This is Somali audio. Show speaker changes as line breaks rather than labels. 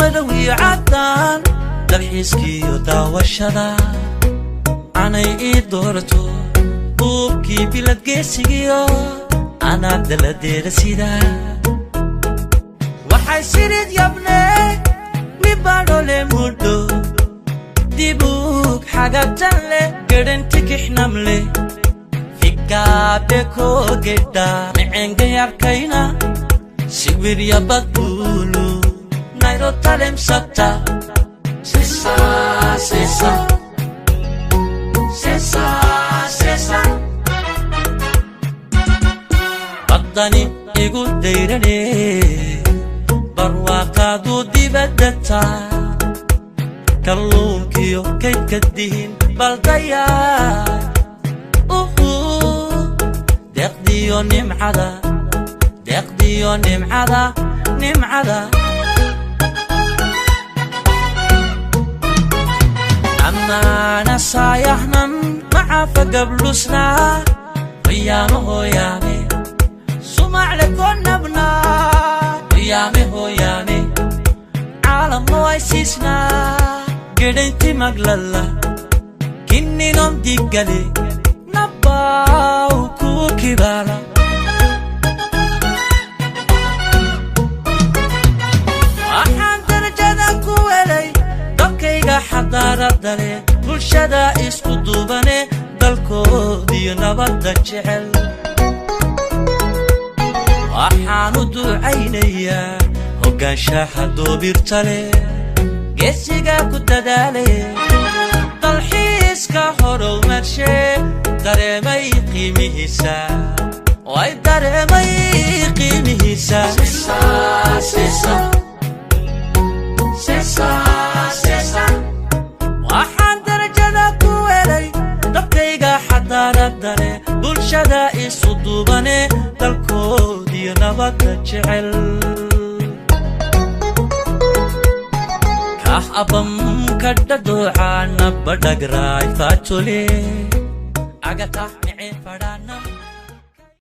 مدوي عدان dalxiiskii iyo daawashada anay ii doorato buubkii bilad geesigiyo anaa daladeeda sida waxay sirid yabnay mibaadhole muddo dibug xagabtan leh garanti kixnamle fikaabe koo gedha micengay arkayna sibir yabadulu nayro talem sabta Sesa, sesa, sesa, sesa Baddani igu dayrane barwaaqaadu dibadata kalluunkiyo kaydka dihin baldaya deeqdiyo nimcada أنا صايحنا مع فقبلسنا قيامه هو يامي سمع لكون نبنا قيامه هو يامي عالم نوايسيسنا قدنتي مقللا كني نوم ديقلي نباو كوكي بالا أحان درجة كوالي dalkayga xadaarada leh bulshada isku duubane dalkoodiyo nabadda jecel waxaan u ducaynayaa hoggaanshaha doobirta leh geesiga ku dadaale dalxiiska horow marshe dareemay qiimihiisa way dareemay qiimihiisa waxaan darajada ku helay dalkayga xadaarada leh bulshada isu duubane dalkoodiyo nabadda jecel kah abam kadhadoocana badhagraay faatole agatah micin fadhaan